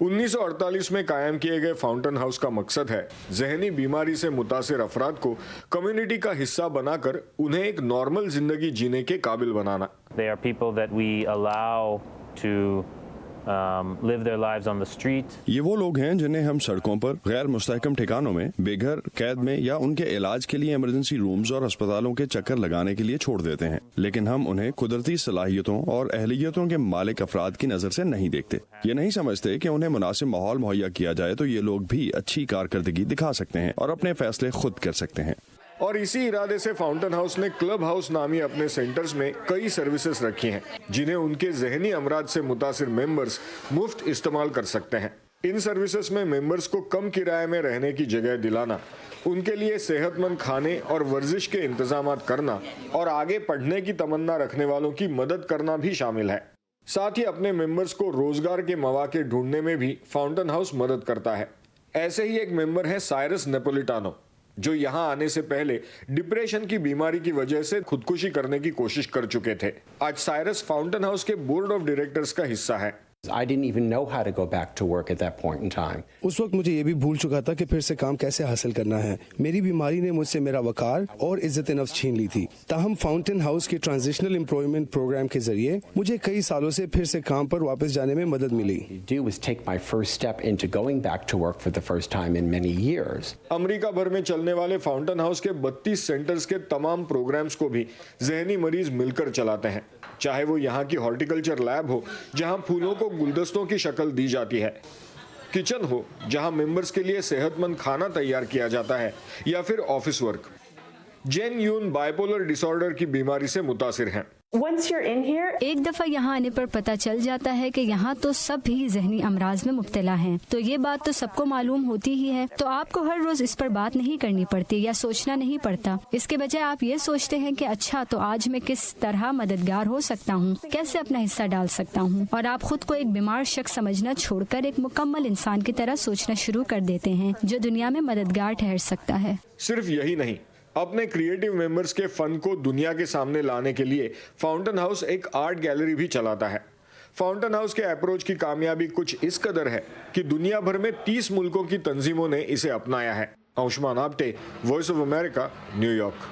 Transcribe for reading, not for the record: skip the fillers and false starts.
1948 में कायम किए गए फाउंटेन हाउस का मकसद है जहनी बीमारी से मुतासिर अफराद को कम्युनिटी का हिस्सा बनाकर उन्हें एक नॉर्मल जिंदगी जीने के काबिल बनाना। They are people that we allow to live their lives on the street. ये वो लोग हैं जिन्हें हम सड़कों पर, गैर मुस्तहकम ठिकानों में, बेघर, कैद में या उनके इलाज के लिए इमरजेंसी रूम्स और अस्पतालों के चक्कर लगाने के लिए छोड़ देते हैं, लेकिन हम उन्हें कुदरती सलाहियतों और अहलियतों के मालिक अफराद की नजर से नहीं देखते। ये नहीं समझते कि उन्हें मुनासिब माहौल मुहैया किया जाए तो ये लोग भी अच्छी कारकर्दगी दिखा सकते हैं और अपने फैसले खुद कर सकते हैं। और इसी इरादे से फाउंटेन हाउस ने क्लब हाउस नामी अपने सेंटर्स में कई सर्विसेज रखी हैं जिन्हें उनके जहनी अमराज से मुतासिर मेंबर्स मुफ्त इस्तेमाल कर सकते हैं। इन सर्विसेज में मेंबर्स को कम किराए में रहने की जगह दिलाना, उनके लिए सेहतमंद खाने और वर्जिश के इंतजाम करना और आगे पढ़ने की तमन्ना रखने वालों की मदद करना भी शामिल है। साथ ही अपने मेंबर्स को रोजगार के मौके ढूंढने में भी फाउंटेन हाउस मदद करता है। ऐसे ही एक मेंबर है साइरस नेपोलिटानो, जो यहाँ आने से पहले डिप्रेशन की बीमारी की वजह से खुदकुशी करने की कोशिश कर चुके थे। आज साइरस फाउंटेन हाउस के बोर्ड ऑफ डायरेक्टर्स का हिस्सा है। I didn't even know how to go back to work at that point in time. उस वक्त मुझे ये भी भूल चुका था कि फिर से काम कैसे हासिल करना है। मेरी बीमारी ने मुझसे मेरा वकार और इज्जत नफ्स छीन ली थी। ताहम फाउंटेन हाउस के ट्रांजिशनल एम्प्लॉयमेंट प्रोग्राम के जरिए मुझे कई सालों से फिर से काम पर वापस जाने में मदद मिली। Do was take my first step into going back to work for the first time in many years. America भर में चलने वाले फाउंटेन हाउस के 32 सेंटर्स के तमाम प्रोग्राम्स को भी जहनी मरीज मिलकर चलाते हैं, चाहे वो यहाँ की हॉर्टिकल्चर लैब हो जहाँ फूलों को गुलदस्तों की शक्ल दी जाती है, किचन हो जहाँ मेंबर्स के लिए सेहतमंद खाना तैयार किया जाता है, या फिर ऑफिस वर्क। जेन यून बाइपोलर डिसऑर्डर की बीमारी से मुतासिर हैं। एक दफा यहाँ आने पर पता चल जाता है कि यहाँ तो सब भी जहनी अमराज में मुब्तला हैं, तो ये बात तो सबको मालूम होती ही है, तो आपको हर रोज इस पर बात नहीं करनी पड़ती या सोचना नहीं पड़ता। इसके बजाय आप ये सोचते हैं कि अच्छा तो आज मैं किस तरह मददगार हो सकता हूँ, कैसे अपना हिस्सा डाल सकता हूँ, और आप खुद को एक बीमार शख्स समझना छोड़कर एक मुकम्मल इंसान की तरह सोचना शुरू कर देते हैं जो दुनिया में मददगार ठहर सकता है। सिर्फ यही नहीं, अपने क्रिएटिव मेंबर्स के फन को दुनिया के सामने लाने के लिए फाउंटेन हाउस एक आर्ट गैलरी भी चलाता है। फाउंटेन हाउस के अप्रोच की कामयाबी कुछ इस कदर है कि दुनिया भर में 30 मुल्कों की तंजीमों ने इसे अपनाया है। Aushman Apte, voice of America, New York.